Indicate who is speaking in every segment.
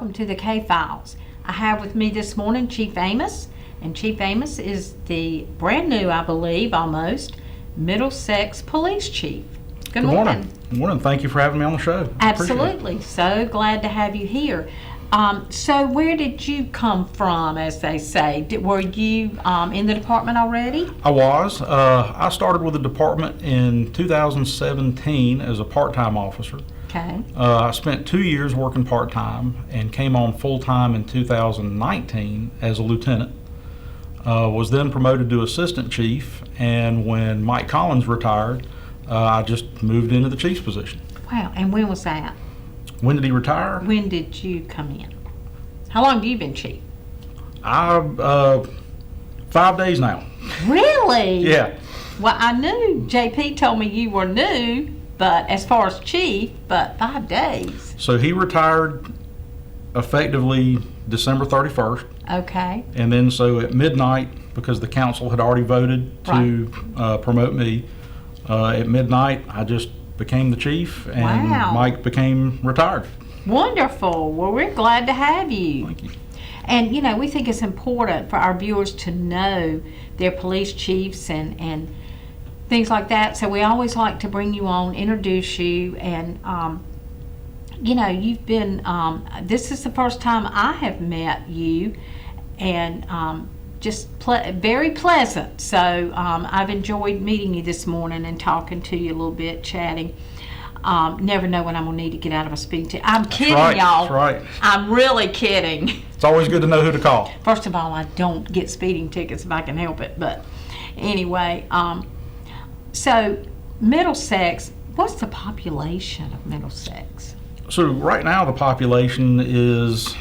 Speaker 1: welcome to the K-Files. I have with me this morning Chief Amos, and Chief Amos is the brand new, I believe, almost, Middlesex Police Chief. Good morning.
Speaker 2: Good morning. Thank you for having me on the show.
Speaker 1: Absolutely. So glad to have you here. So where did you come from, as they say? Were you in the department already?
Speaker 2: I was. I started with the department in 2017 as a part-time officer.
Speaker 1: Okay.
Speaker 2: I spent 2 years working part-time and came on full-time in 2019 as a lieutenant. Was then promoted to assistant chief, and when Mike Collins retired, I just moved into the chief's position.
Speaker 1: Wow. And when was that?
Speaker 2: When did he retire?
Speaker 1: When did you come in? How long have you been chief?
Speaker 2: 5 days now.
Speaker 1: Really?
Speaker 2: Yeah.
Speaker 1: Well, I knew JP told me you were new, but as far as chief, but 5 days.
Speaker 2: So he retired effectively December 31st.
Speaker 1: Okay.
Speaker 2: And then so at midnight, because the council had already voted to promote me, at midnight I just became the chief, and
Speaker 1: Wow.
Speaker 2: Mike became retired.
Speaker 1: Wonderful. Well, we're glad to have you.
Speaker 2: Thank you.
Speaker 1: And, you know, we think it's important for our viewers to know their police chiefs and things like that. So we always like to bring you on, introduce you, and, you know, you've been, this is the first time I have met you, and just very pleasant. So I've enjoyed meeting you this morning and talking to you a little bit, chatting. Never know when I'm going to need to get out of a speeding ticket. I'm kidding, y'all.
Speaker 2: That's right.
Speaker 1: I'm really kidding.
Speaker 2: It's always good to know who to call.
Speaker 1: First of all, I don't get speeding tickets if I can help it. But anyway, so Middlesex, what's the population of Middlesex?
Speaker 2: So right now the population is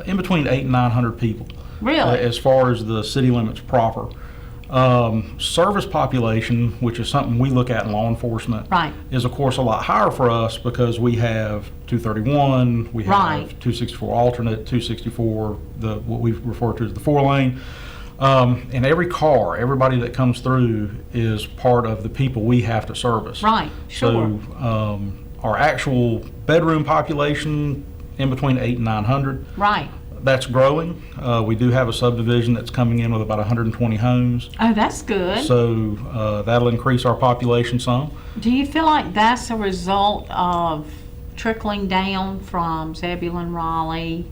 Speaker 2: in between 800 and 900 people.
Speaker 1: Really?
Speaker 2: As far as the city limits proper. Service population, which is something we look at in law enforcement,
Speaker 1: Right.
Speaker 2: is of course a lot higher for us because we have 231, we have
Speaker 1: Right.
Speaker 2: 264 alternate, 264, what we refer to as the 4-lane. And every car, everybody that comes through is part of the people we have to service.
Speaker 1: Right, sure.
Speaker 2: So our actual bedroom population in between 800 and 900.
Speaker 1: Right.
Speaker 2: That's growing. We do have a subdivision that's coming in with about 120 homes.
Speaker 1: Oh, that's good.
Speaker 2: So that'll increase our population some.
Speaker 1: Do you feel like that's a result of trickling down from Zebulon, Raleigh,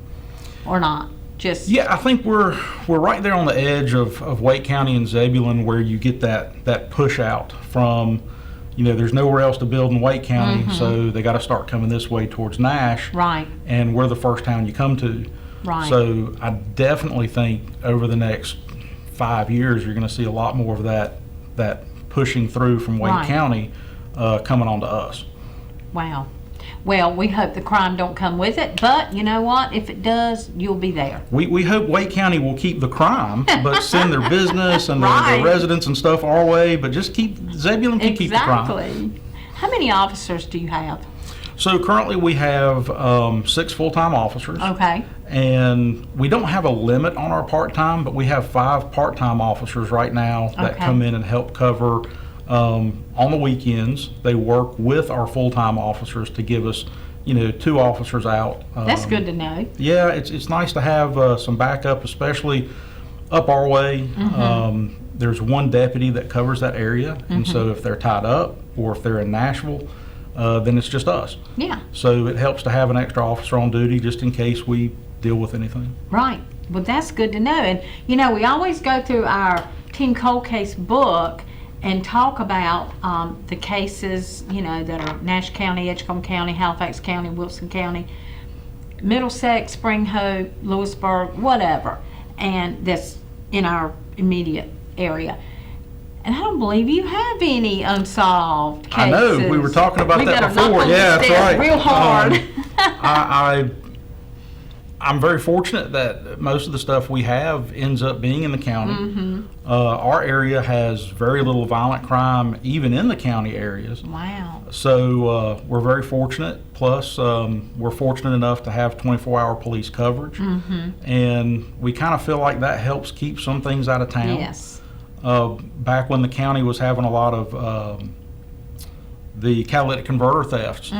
Speaker 1: or not? Just
Speaker 2: Yeah, I think we're right there on the edge of Wake County and Zebulon, where you get that push out from, you know, there's nowhere else to build in Wake County, so they got to start coming this way towards Nash.
Speaker 1: Right.
Speaker 2: And we're the first town you come to.
Speaker 1: Right.
Speaker 2: So I definitely think over the next 5 years, you're going to see a lot more of that pushing through from Wake
Speaker 1: Right.
Speaker 2: County coming on to us.
Speaker 1: Wow. Well, we hope the crime don't come with it, but you know what? If it does, you'll be there.
Speaker 2: We hope Wake County will keep the crime, but send their business and
Speaker 1: Right.
Speaker 2: their residents and stuff our way, but just Zebulon can keep the crime.
Speaker 1: Exactly. How many officers do you have?
Speaker 2: So currently we have 6 full-time officers.
Speaker 1: Okay.
Speaker 2: And we don't have a limit on our part-time, but we have 5 part-time officers right now that
Speaker 1: Okay.
Speaker 2: come in and help cover on the weekends. They work with our full-time officers to give us, you know, 2 officers out.
Speaker 1: That's good to know.
Speaker 2: Yeah, it's nice to have some backup, especially up our way. There's 1 deputy that covers that area, and so if they're tied up or if they're in Nashville, then it's just us.
Speaker 1: Yeah.
Speaker 2: So it helps to have an extra officer on duty just in case we deal with anything.
Speaker 1: Right. Well, that's good to know. And, you know, we always go through our Teen Cold Case book and talk about the cases, you know, that are Nash County, Edgecombe County, Halifax County, Wilson County, Middlesex, Spring Hope, Lewisburg, whatever, and that's in our immediate area. And I don't believe you have any unsolved cases.
Speaker 2: I know, we were talking about
Speaker 1: We
Speaker 2: that
Speaker 1: better knock
Speaker 2: before.
Speaker 1: on
Speaker 2: Yeah,
Speaker 1: this
Speaker 2: that's
Speaker 1: desk
Speaker 2: right.
Speaker 1: real hard.
Speaker 2: I'm very fortunate that most of the stuff we have ends up being in the county. Our area has very little violent crime, even in the county areas.
Speaker 1: Wow.
Speaker 2: So we're very fortunate. Plus, we're fortunate enough to have 24-hour police coverage. And we kind of feel like that helps keep some things out of town.
Speaker 1: Yes.
Speaker 2: Back when the county was having a lot of the catalytic converter thefts,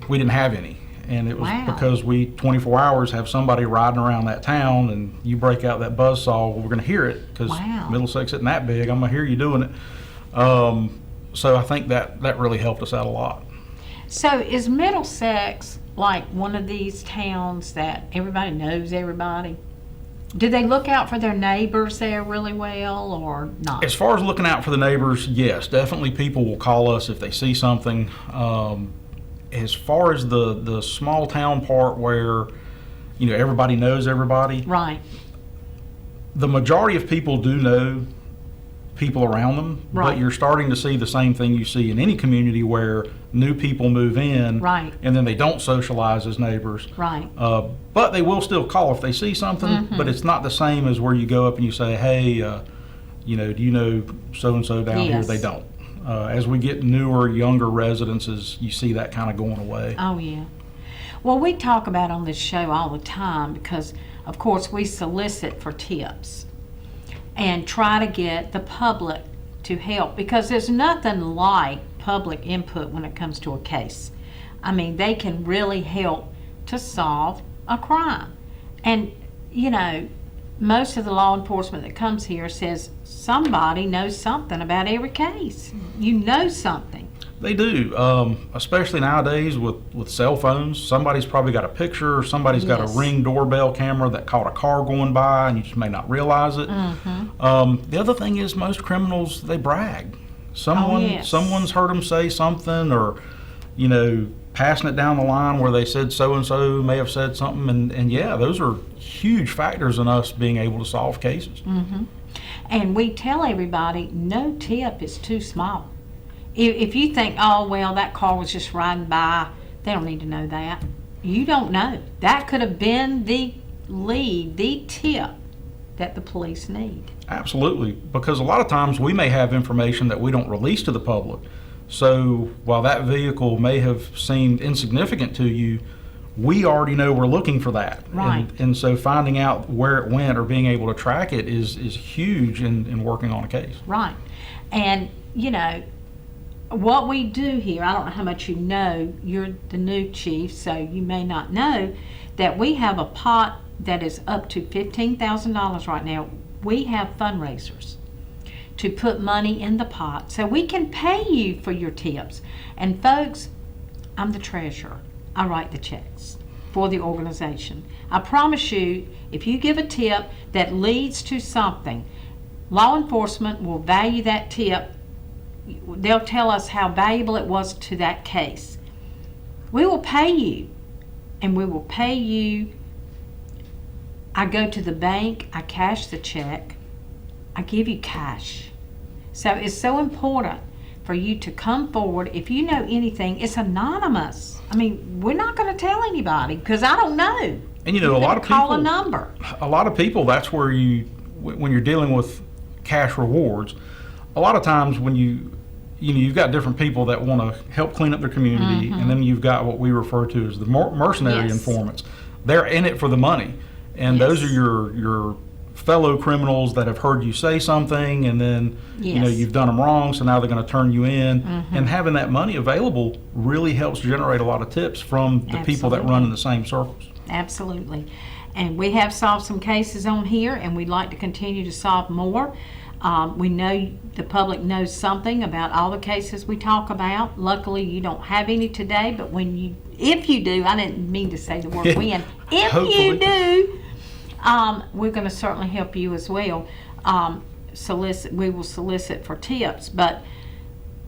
Speaker 2: we didn't have any. And it was
Speaker 1: Wow.
Speaker 2: because we 24 hours have somebody riding around that town, and you break out that buzzsaw, well, we're going to hear it because
Speaker 1: Wow.
Speaker 2: Middlesex isn't that big. I'm going to hear you doing it. So I think that really helped us out a lot.
Speaker 1: So is Middlesex like one of these towns that everybody knows everybody? Do they look out for their neighbors there really well or not?
Speaker 2: As far as looking out for the neighbors, yes, definitely people will call us if they see something. As far as the small town part where, everybody knows everybody,
Speaker 1: Right,
Speaker 2: the majority of people do know people around them,
Speaker 1: Right.
Speaker 2: but you're starting to see the same thing you see in any community where new people move in,
Speaker 1: Right.
Speaker 2: and then they don't socialize as neighbors.
Speaker 1: right.
Speaker 2: But they will still call if they see something,
Speaker 1: Mm-hmm.
Speaker 2: but it's not the same as where you go up and you say, hey, do you know so-and-so down here?
Speaker 1: Yes.
Speaker 2: They don't. As we get newer, younger residences, you see that kind of going away.
Speaker 1: Oh, yeah. Well, we talk about on this show all the time because, of course, we solicit for tips and try to get the public to help because there's nothing like public input when it comes to a case. I mean, they can really help to solve a crime. And, most of the law enforcement that comes here says somebody knows something about every case. You know something.
Speaker 2: They do, especially nowadays with cell phones. Somebody's probably got a picture, or somebody's got
Speaker 1: Yes.
Speaker 2: a Ring doorbell camera that caught a car going by, and you just may not realize it.
Speaker 1: Mm-hmm.
Speaker 2: The other thing is most criminals, they brag.
Speaker 1: yes.
Speaker 2: Someone's heard them say something, or passing it down the line where they said so and so may have said something, and yeah, those are huge factors in us being able to solve cases.
Speaker 1: Mm-hmm. And we tell everybody no tip is too small. If you think, oh, well, that car was just riding by, they don't need to know that. You don't know. That could have been the lead, the tip that the police need.
Speaker 2: Absolutely, because a lot of times we may have information that we don't release to the public. So while that vehicle may have seemed insignificant to you, we already know we're looking for that.
Speaker 1: Right.
Speaker 2: And so finding out where it went or being able to track it is huge in working on a case.
Speaker 1: Right. And, what we do here, I don't know how much you know, you're the new chief, so you may not know that we have a pot that is up to $15,000 right now. We have fundraisers to put money in the pot so we can pay you for your tips. And folks, I'm the treasurer. I write the checks for the organization. I promise you, if you give a tip that leads to something, law enforcement will value that tip. They'll tell us how valuable it was to that case. We will pay you, and we will pay you. I go to the bank, I cash the check, I give you cash. So it's so important for you to come forward. If you know anything, it's anonymous. I mean, we're not going to tell anybody because I don't know.
Speaker 2: And a lot of people
Speaker 1: call a number.
Speaker 2: A lot of people, that's where when you're dealing with cash rewards, a lot of times when you've got different people that want to help clean up their community, and then you've got what we refer to as the mercenary
Speaker 1: Yes.
Speaker 2: informants. They're in it for the money, and those are your fellow criminals that have heard you say something, and then
Speaker 1: Yes.
Speaker 2: you've done them wrong, so now they're going to turn you in. And having that money available really helps generate a lot of tips from the people that run in the same circles.
Speaker 1: Absolutely. And we have solved some cases on here, and we'd like to continue to solve more. We know the public knows something about all the cases we talk about. Luckily, you don't have any today, but if you do, I didn't mean to say the word when, if
Speaker 2: Hopefully.
Speaker 1: you do, we're going to certainly help you as well. We will solicit for tips, but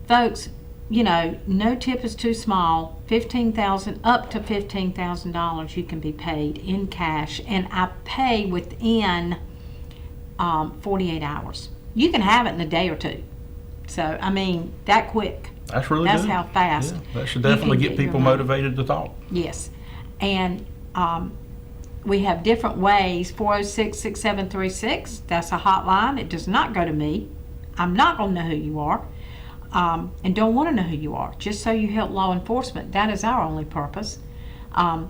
Speaker 1: folks, no tip is too small. Up to $15,000 you can be paid in cash, and I pay within 48 hours. You can have it in a day or two. So, I mean, that quick.
Speaker 2: That's really
Speaker 1: That's
Speaker 2: good.
Speaker 1: how fast.
Speaker 2: Yeah, that should
Speaker 1: you
Speaker 2: definitely
Speaker 1: can
Speaker 2: get
Speaker 1: your
Speaker 2: people
Speaker 1: money.
Speaker 2: motivated to talk.
Speaker 1: Yes. And we have different ways. 406-6736, that's a hotline. It does not go to me. I'm not going to know who you are, and don't want to know who you are. Just so you help law enforcement. That is our only purpose. For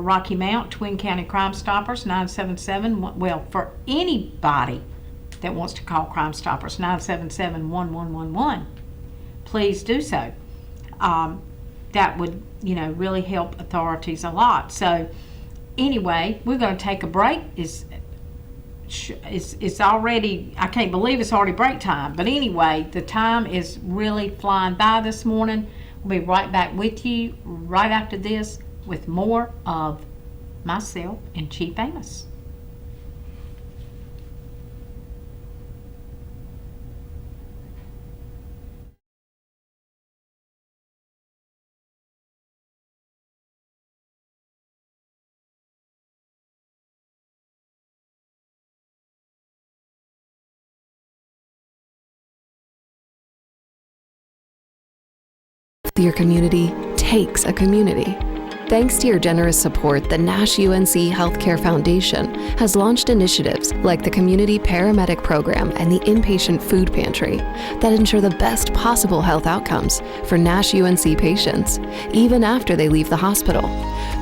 Speaker 1: Rocky Mount, Twin County Crime Stoppers, 977. Well, for anybody that wants to call Crime Stoppers, 977-1111. Please do so. that would, really help authorities a lot. So anyway, we're going to take a break. It's already, I can't believe it's already break time. But anyway, the time is really flying by this morning. We'll be right back with you right after this with more of myself and Chief Amos.
Speaker 3: Your community takes a community. Thanks to your generous support, the Nash UNC Healthcare Foundation has launched initiatives like the Community Paramedic Program and the Inpatient Food Pantry that ensure the best possible health outcomes for Nash UNC patients, even after they leave the hospital.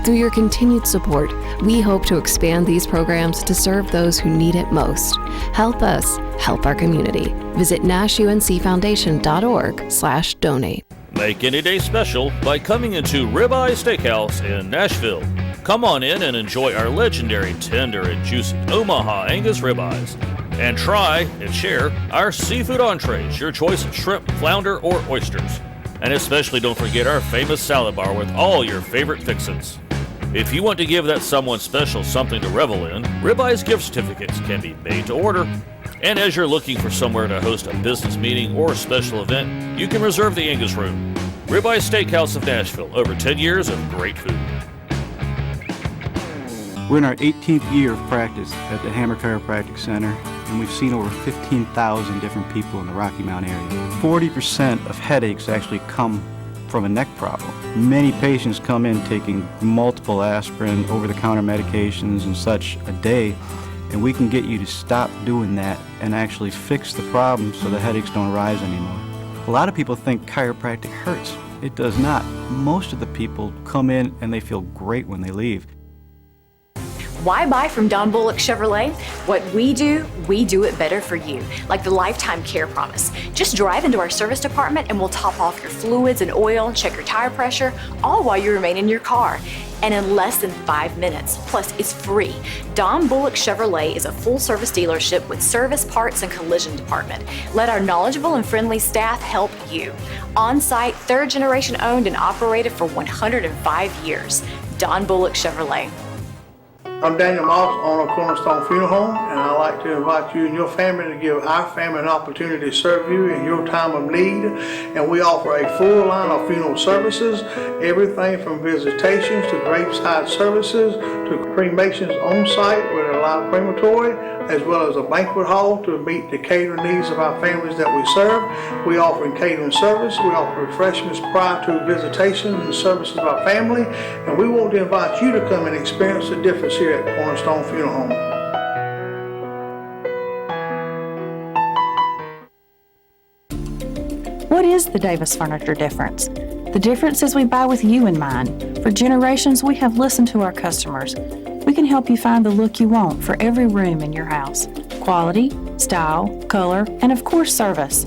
Speaker 3: Through your continued support, we hope to expand these programs to serve those who need it most. Help us help our community. Visit nashuncfoundation.org/donate.
Speaker 4: Make any day special by coming into Ribeye Steakhouse in Nashville. Come on in and enjoy our legendary tender and juicy Omaha Angus ribeyes. And try and share our seafood entrees, your choice of shrimp, flounder, or oysters. And especially don't forget our famous salad bar with all your favorite fixins. If you want to give that someone special something to revel in, Ribeye's gift certificates can be made to order. And as you're looking for somewhere to host a business meeting or special event, you can reserve the Angus Room. Ribeye Steakhouse of Nashville, over 10 years of great food.
Speaker 5: We're in our 18th year of practice at the Hammer Chiropractic Center, and we've seen over 15,000 different people in the Rocky Mount area. 40% of headaches actually come from a neck problem. Many patients come in taking multiple aspirin, over-the-counter medications and such a day, and we can get you to stop doing that and actually fix the problem so the headaches don't arise anymore. A lot of people think chiropractic hurts. It does not. Most of the people come in and they feel great when they leave.
Speaker 6: Why buy from Don Bullock Chevrolet? What we do it better for you, like the Lifetime Care Promise. Just drive into our service department and we'll top off your fluids and oil, check your tire pressure, all while you remain in your car. And in less than 5 minutes. Plus, it's free. Don Bullock Chevrolet is a full-service dealership with service, parts, and collision department. Let our knowledgeable and friendly staff help you. On-site, third-generation owned and operated for 105 years. Don Bullock Chevrolet.
Speaker 7: I'm Daniel Moss, owner of Cornerstone Funeral Home, and I'd like to invite you and your family to give our family an opportunity to serve you in your time of need. And we offer a full line of funeral services, everything from visitations to graveside services to cremations on site with a live crematory, as well as a banquet hall to meet the catering needs of our families that we serve. We offer catering service, we offer refreshments prior to visitations and services of our family, and we want to invite you to come and experience the difference here at Cornerstone Funeral Home.
Speaker 8: What is the Davis Furniture difference? The difference is we buy with you in mind. For generations, we have listened to our customers. We can help you find the look you want for every room in your house. Quality, style, color, and of course service.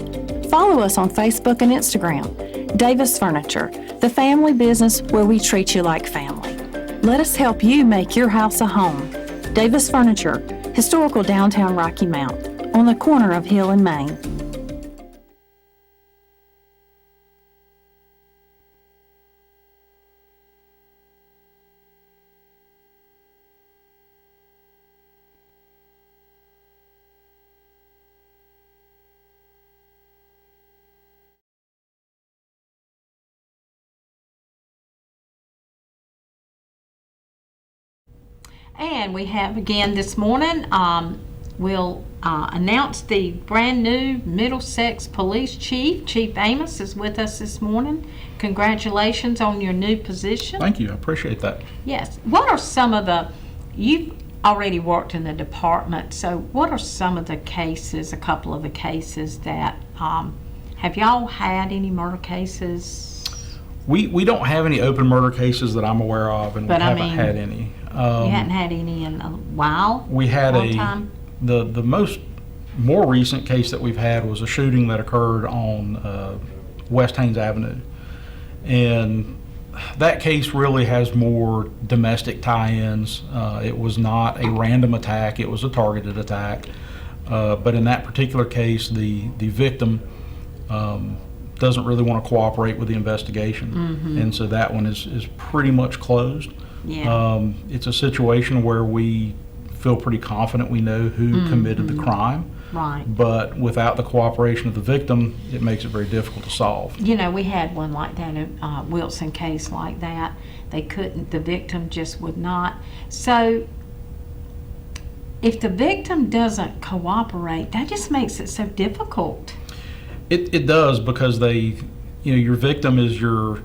Speaker 8: Follow us on Facebook and Instagram. Davis Furniture, the family business where we treat you like family. Let us help you make your house a home. Davis Furniture, historical downtown Rocky Mount, on the corner of Hill and Main.
Speaker 1: And we have again this morning, we'll announce the brand new Middlesex Police Chief. Chief Amos is with us this morning. Congratulations on your new position.
Speaker 2: Thank you. I appreciate that.
Speaker 1: Yes. What are some of you've already worked in the department, so what are some of the cases, a couple of the cases that, have y'all had any murder cases?
Speaker 2: We don't have any open murder cases that I'm aware of, and
Speaker 1: But
Speaker 2: we
Speaker 1: I
Speaker 2: haven't
Speaker 1: mean,
Speaker 2: had any.
Speaker 1: You hadn't had any in a while?
Speaker 2: We had
Speaker 1: Long time?
Speaker 2: the more recent case that we've had was a shooting that occurred on West Haynes Avenue, and that case really has more domestic tie-ins. It was not a random attack, it was a targeted attack. But in that particular case, the victim doesn't really want to cooperate with the investigation. And so that one is pretty much closed.
Speaker 1: Yeah.
Speaker 2: It's a situation where we feel pretty confident we know who committed the crime.
Speaker 1: Right.
Speaker 2: But without the cooperation of the victim, it makes it very difficult to solve.
Speaker 1: You know, we had one like that, a Wilson case like that. They couldn't, the victim just would not. So if the victim doesn't cooperate, that just makes it so difficult.
Speaker 2: It does, because your victim is your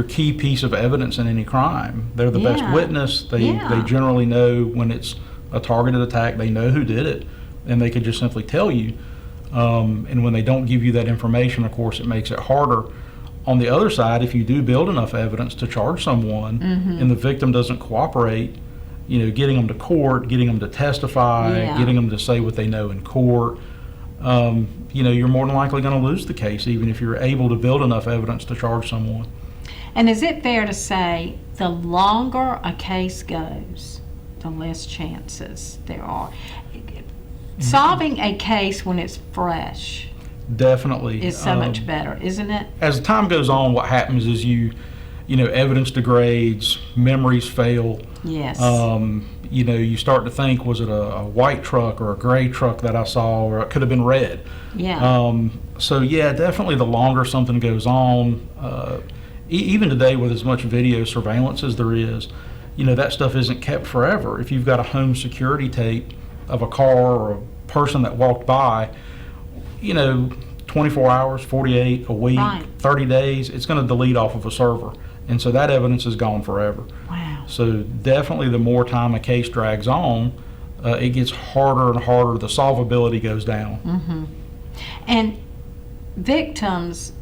Speaker 2: key piece of evidence in any crime. They're the best
Speaker 1: Yeah.
Speaker 2: witness. They generally know when it's a targeted attack, they know who did it, and they could just simply tell you. And when they don't give you that information, of course, it makes it harder. On the other side, if you do build enough evidence to charge someone and the victim doesn't cooperate, getting them to court, getting them to testify,
Speaker 1: Yeah.
Speaker 2: getting them to say what they know in court, you're more than likely going to lose the case, even if you're able to build enough evidence to charge someone.
Speaker 1: And is it fair to say the longer a case goes, the less chances there are? Solving a case when it's fresh
Speaker 2: Definitely.
Speaker 1: is so much better, isn't it?
Speaker 2: As time goes on, what happens is evidence degrades, memories fail.
Speaker 1: Yes.
Speaker 2: You start to think, was it a white truck or a gray truck that I saw, or it could have been red.
Speaker 1: Yeah.
Speaker 2: So yeah, definitely the longer something goes on, even today with as much video surveillance as there is, that stuff isn't kept forever. If you've got a home security tape of a car or a person that walked by, 24 hours, 48, a week,
Speaker 1: Right.
Speaker 2: 30 days, it's going to delete off of a server. And so that evidence is gone forever.
Speaker 1: Wow.
Speaker 2: So definitely the more time a case drags on, it gets harder and harder. The solvability goes down.
Speaker 1: And victims,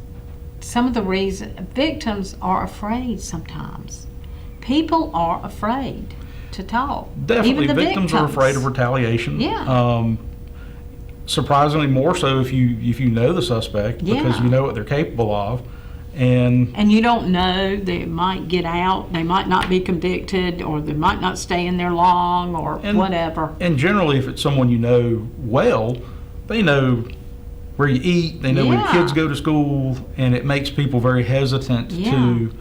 Speaker 1: victims are afraid sometimes. People are afraid to talk.
Speaker 2: Definitely,
Speaker 1: Even the
Speaker 2: victims are afraid of retaliation.
Speaker 1: Yeah.
Speaker 2: Surprisingly more so if you know the suspect, because
Speaker 1: Yeah.
Speaker 2: you know what they're capable of. And
Speaker 1: you don't know, they might get out, they might not be convicted, or they might not stay in there long, or whatever.
Speaker 2: And generally, if it's someone you know well, they know where you eat, they know where your
Speaker 1: Yeah.
Speaker 2: kids go to school, and it makes people very hesitant to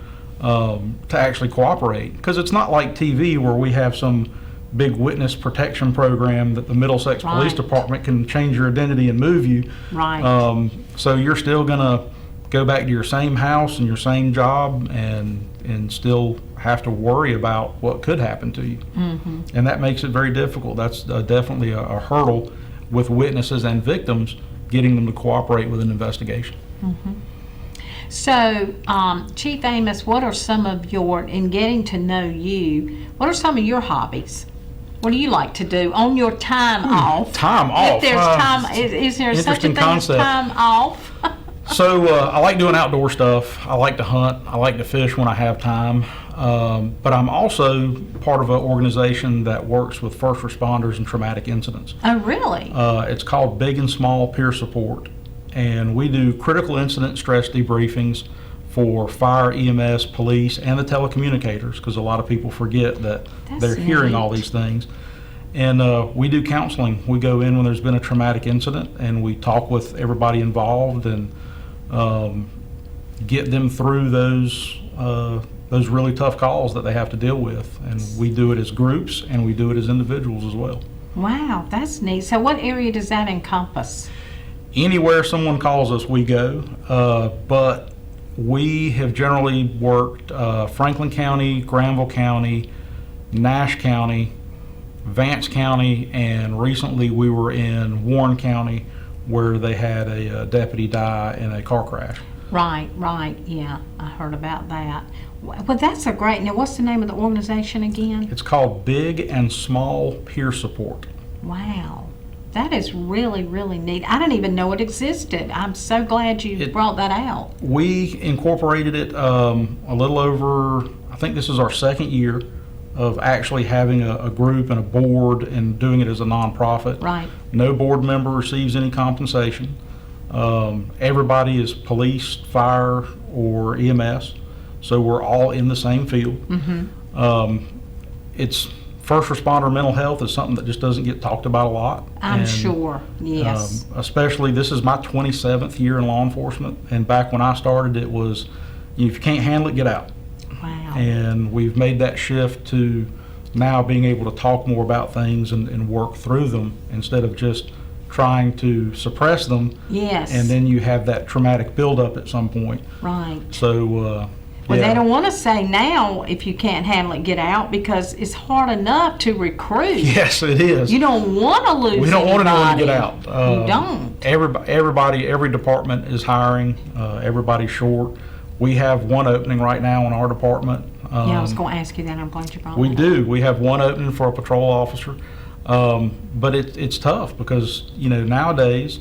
Speaker 2: actually cooperate. Because it's not like TV where we have some big witness protection program that the Middlesex Police
Speaker 1: Right.
Speaker 2: Department can change your identity and move you.
Speaker 1: Right.
Speaker 2: So you're still gonna go back to your same house and your same job and still have to worry about what could happen to you. And that makes it very difficult. That's definitely a hurdle with witnesses and victims, getting them to cooperate with an investigation.
Speaker 1: So, Chief Amos, what are some of in getting to know you, what are some of your hobbies? What do you like to do on your time off?
Speaker 2: Time off?
Speaker 1: If there's time, is there such a
Speaker 2: Interesting
Speaker 1: thing
Speaker 2: concept.
Speaker 1: as time off?
Speaker 2: So I like doing outdoor stuff. I like to hunt. I like to fish when I have time. But I'm also part of an organization that works with first responders and traumatic incidents.
Speaker 1: Oh, really?
Speaker 2: It's called Big and Small Peer Support. And we do critical incident stress debriefings for fire, EMS, police, and the telecommunicators, because a lot of people forget that they're hearing all these things. And we do counseling. We go in when there's been a traumatic incident, and we talk with everybody involved and get them through those really tough calls that they have to deal with. And we do it as groups, and we do it as individuals as well.
Speaker 1: Wow, that's neat. So what area does that encompass?
Speaker 2: Anywhere someone calls us, we go. But we have generally worked Franklin County, Granville County, Nash County, Vance County, and recently we were in Warren County, where they had a deputy die in a car crash.
Speaker 1: Right, yeah, I heard about that. Well, that's a great, now what's the name of the organization again?
Speaker 2: It's called Big and Small Peer Support.
Speaker 1: Wow, that is really, really neat. I didn't even know it existed. I'm so glad you brought that out.
Speaker 2: We incorporated it a little over, I think this is our second year of actually having a group and a board and doing it as a nonprofit.
Speaker 1: Right.
Speaker 2: No board member receives any compensation. Everybody is police, fire, or EMS. so we're all in the same field. It's first responder mental health is something that just doesn't get talked about a lot.
Speaker 1: I'm
Speaker 2: And,
Speaker 1: sure, yes.
Speaker 2: especially, this is my 27th year in law enforcement, and back when I started, it was, if you can't handle it, get out.
Speaker 1: Wow.
Speaker 2: And we've made that shift to now being able to talk more about things and work through them instead of just trying to suppress them.
Speaker 1: Yes.
Speaker 2: And then you have that traumatic buildup at some point.
Speaker 1: Right.
Speaker 2: So,
Speaker 1: Well,
Speaker 2: yeah.
Speaker 1: they don't want to say now, if you can't handle it, get out, because it's hard enough to recruit.
Speaker 2: Yes, it is.
Speaker 1: You don't want to lose
Speaker 2: We don't want anyone to get
Speaker 1: anybody.
Speaker 2: out.
Speaker 1: You don't.
Speaker 2: Everybody, every department is hiring. Everybody's short. We have one opening right now in our department.
Speaker 1: Yeah, I was going to ask you that. I'm glad you brought
Speaker 2: We
Speaker 1: that
Speaker 2: do. We have one opening for a patrol officer. But it's tough because, nowadays,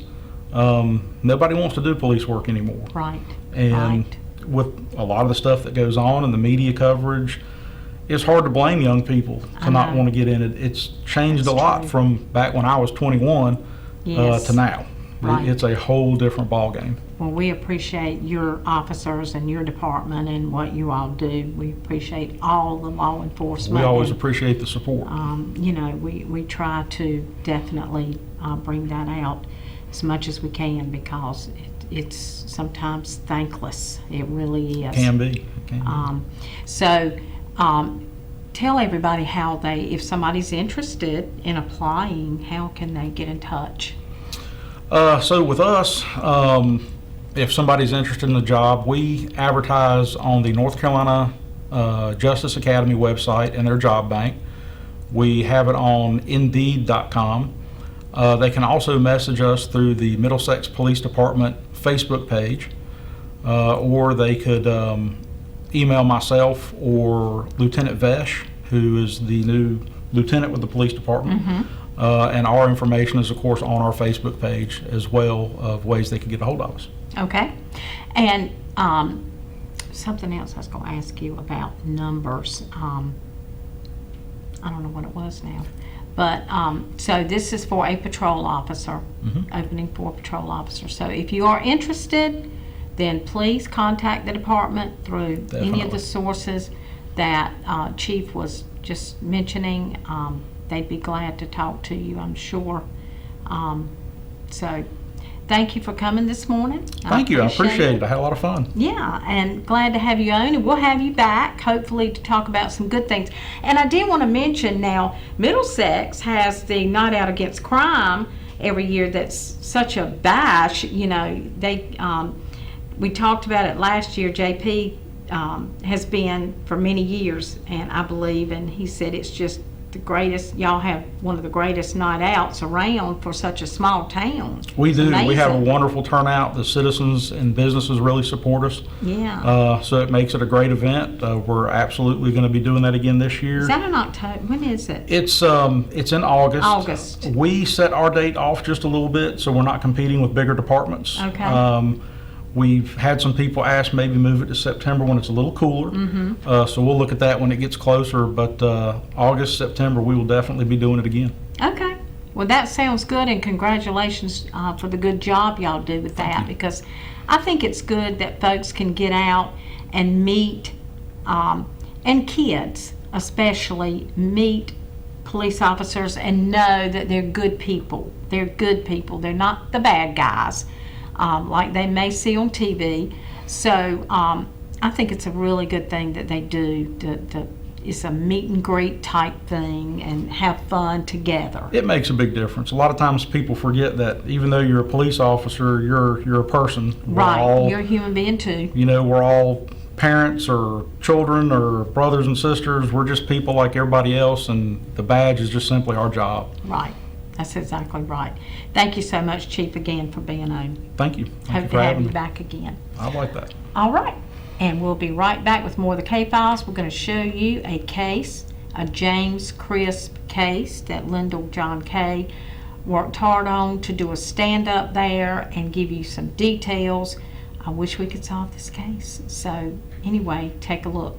Speaker 2: nobody wants to do police work anymore.
Speaker 1: up. Right.
Speaker 2: And
Speaker 1: Right.
Speaker 2: with a lot of the stuff that goes on and the media coverage, it's hard to blame young people to not
Speaker 1: know.
Speaker 2: want to get in it. It's changed
Speaker 1: That's
Speaker 2: a lot
Speaker 1: true.
Speaker 2: from back when I was 21
Speaker 1: Yes.
Speaker 2: to now.
Speaker 1: Right.
Speaker 2: It's a whole different ballgame.
Speaker 1: Well, we appreciate your officers and your department and what you all do. We appreciate all the law enforcement.
Speaker 2: We always
Speaker 1: and,
Speaker 2: appreciate the support.
Speaker 1: we try to definitely bring that out as much as we can, because it's sometimes thankless. It really is.
Speaker 2: Can be. It can be.
Speaker 1: So tell everybody how if somebody's interested in applying, how can they get in touch?
Speaker 2: So with us, if somebody's interested in the job, we advertise on the North Carolina Justice Academy website and their job bank. We have it on Indeed.com. They can also message us through the Middlesex Police Department Facebook page, or they could email myself or Lieutenant Vesh, who is the new lieutenant with the police department. And our information is, of course, on our Facebook page as well, of ways they can get a hold of us.
Speaker 1: Okay. And something else I was going to ask you about numbers. I don't know what it was now. But so this is for a patrol officer, opening for a patrol officer. So if you are interested, then please contact the department through any of
Speaker 2: Definitely.
Speaker 1: the sources that Chief was just mentioning. They'd be glad to talk to you, I'm sure. So thank you for coming this morning.
Speaker 2: Thank you. I appreciate it. I had a lot of fun.
Speaker 1: Yeah, and glad to have you on, and we'll have you back, hopefully, to talk about some good things. And I did want to mention now, Middlesex has the Night Out Against Crime every year. That's such a bash. We talked about it last year. JP has been for many years, and I believe, and he said it's just the greatest. Y'all have one of the greatest night outs around for such a small town.
Speaker 2: We
Speaker 1: It's
Speaker 2: do. We have a
Speaker 1: amazing.
Speaker 2: wonderful turnout. The citizens and businesses really support us.
Speaker 1: Yeah.
Speaker 2: So it makes it a great event. We're absolutely going to be doing that again this year.
Speaker 1: Is that in October? When is it?
Speaker 2: It's in August.
Speaker 1: August.
Speaker 2: We set our date off just a little bit, so we're not competing with bigger departments.
Speaker 1: Okay.
Speaker 2: We've had some people ask maybe move it to September when it's a little cooler. So we'll look at that when it gets closer. But August, September, we will definitely be doing it again.
Speaker 1: Okay. Well, that sounds good, and congratulations for the good job y'all do with that, because I think it's good that folks can get out and meet, and kids especially, meet police officers and know that they're good people. They're good people. They're not the bad guys like they may see on TV. So I think it's a really good thing that they do. It's a meet and greet type thing and have fun together.
Speaker 2: It makes a big difference. A lot of times people forget that even though you're a police officer, you're a person. We're
Speaker 1: Right.
Speaker 2: all,
Speaker 1: You're a human being too.
Speaker 2: we're all parents or children or brothers and sisters. We're just people like everybody else, and the badge is just simply our job.
Speaker 1: Right. That's exactly right. Thank you so much, Chief, again for being on.
Speaker 2: Thank you. Thank
Speaker 1: Hope
Speaker 2: you
Speaker 1: to
Speaker 2: for
Speaker 1: have
Speaker 2: having
Speaker 1: you
Speaker 2: me.
Speaker 1: back again.
Speaker 2: I like that.
Speaker 1: All right. And we'll be right back with more of the K-Files. We're going to show you a case, a James Crisp case that Lyndall John Kay worked hard on to do a stand-up there and give you some details. I wish we could solve this case. So anyway, take a look.